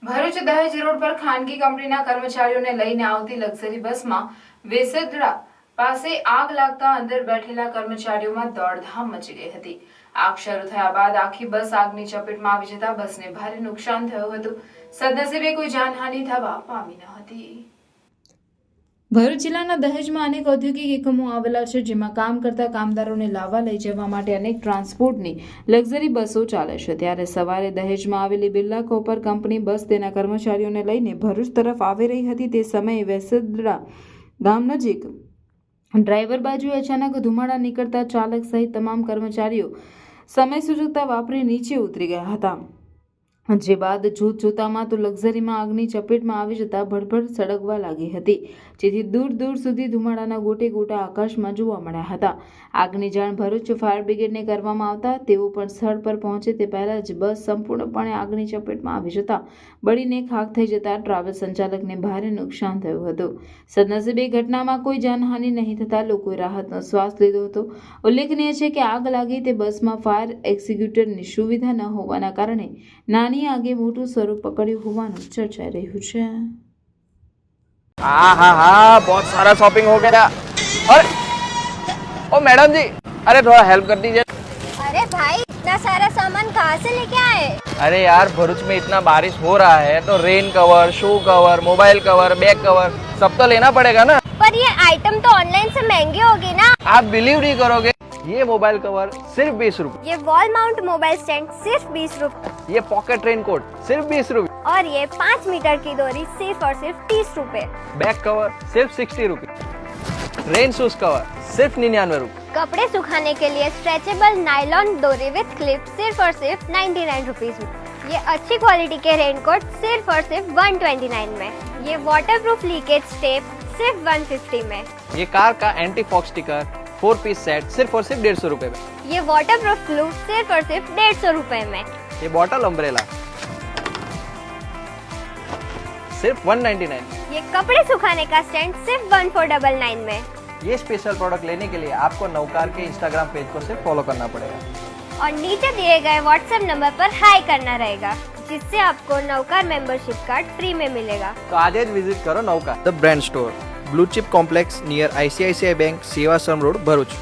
ભરૂચ દહેજ રોડ પર ખાનગી કંપનીના કર્મચારીઓને લઈને આવતી લક્ઝરી બસમાં વેસદરા પાસે આગ લાગતા અંદર બેઠેલા કર્મચારીઓમાં દોડધામ મચી ગઈ હતી। આગ શરૂ થયા બાદ આખી બસ આગની ચપેટમાં આવી જતા બસને ભારે નુકસાન થયું હતું। સદનસીબે કોઈ જાનહાનિ થવા પામી ન હતી। ભરૂચ જિલ્લાના દહેજમાં અનેક ઔદ્યોગિક એકમો આવેલા છે, જેમાં કામ કરતા કામદારોને લાવવા લઈ જવા માટે અનેક ટ્રાન્સપોર્ટની લક્ઝરી બસો ચાલે છે। ત્યારે સવારે દહેજમાં આવેલી બિરલા કોપર કંપની બસ તેના કર્મચારીઓને લઈને ભરૂચ તરફ આવી રહી હતી। તે સમયે વેસદરા ગામ નજીક ડ્રાઈવર બાજુએ અચાનક ધુમાડા નીકળતા ચાલક સહિત તમામ કર્મચારીઓ સમય સૂચકતા વાપરી નીચે ઉતરી ગયા હતા। જે બાદ જોતામાં તો લક્ઝરીમાં આગની ચપેટમાં આવી જતા ભડભડ સળગવા લાગી હતી, જેથી દૂર દૂર સુધી ધુમાડાના ગોટે ગોટા આકાશમાં જોવા મળ્યા હતા। આગની જાણ ભરૂચ ફાયર બ્રિગેડને કરવામાં આવતા તેઓ પણ સ્થળ પર પહોંચે તે પહેલા જ બસ સંપૂર્ણપણે આગની ચપેટમાં આવી જતા બળીને ખાખ થઈ જતા ટ્રાવેલ સંચાલકને ભારે નુકસાન થયું હતું। સદનસીબે ઘટનામાં કોઈ જાનહાનિ નહીં થતા લોકોએ રાહતનો શ્વાસ લીધો હતો। ઉલ્લેખનીય છે કે આગ લાગી તે બસમાં ફાયર એક્ઝિક્યુટરની સુવિધા ન હોવાના કારણે નાની आगे मोटू स्वरूप पकड़્યું હોવાનું ચર્ચાઈ રહ્યું છે। हाँ बहुत सारा शॉपिंग हो गया। अरे ओ मैडम जी, अरे थोड़ा हेल्प कर दीजिए। अरे भाई इतना सारा सामान कहाँ से लेके आए? अरे यार भरूच में इतना बारिश हो रहा है तो rain cover, shoe cover, mobile cover, bag cover सब तो लेना पड़ेगा ना। पर ये आइटम तो ऑनलाइन से महंगे होगी ना। आप बिलीव नहीं करोगे, ये मोबाइल कवर सिर्फ 20 रुपए, ये वॉल माउंट मोबाइल स्टैंड सिर्फ 20 रुपए, ये पॉकेट रेनकोट सिर्फ 20 रुपए, और ये 5 मीटर की डोरी सिर्फ और सिर्फ 30 रुपए, बैग कवर सिर्फ 60 रुपए, रेन शूज कवर सिर्फ 99 रुपए, कपड़े सुखाने के लिए स्ट्रेचेबल नायलॉन डोरी विद क्लिप सिर्फ और सिर्फ 99 रुपीज में। ये अच्छी क्वालिटी के रेनकोट सिर्फ और सिर्फ 129 में। ये वाटरप्रूफ लीकेज टेप सिर्फ 150 में। ये कार का anti fog sticker 4 piece set सिर्फ और सिर्फ 150 रुपए में। ये वाटरप्रूफ ग्लू सिर्फ और सिर्फ 150 रुपए में। ये बॉटल अम्ब्रेला सिर्फ 199। ये कपड़े सुखाने का स्टैंड सिर्फ 1499 में। ये स्पेशल प्रोडक्ट लेने के लिए आपको नवकार के इंस्टाग्राम पेज को सिर्फ फॉलो करना पड़ेगा और नीचे दिए गए व्हाट्सएप नंबर पर हाई करना रहेगा, जिससे आपको नवकार मेंबरशिप कार्ड फ्री में मिलेगा। तो आज ही विजिट करो Navkar the brand store, blue chip complex near ICICI bank, Sevashram road, Bharuch.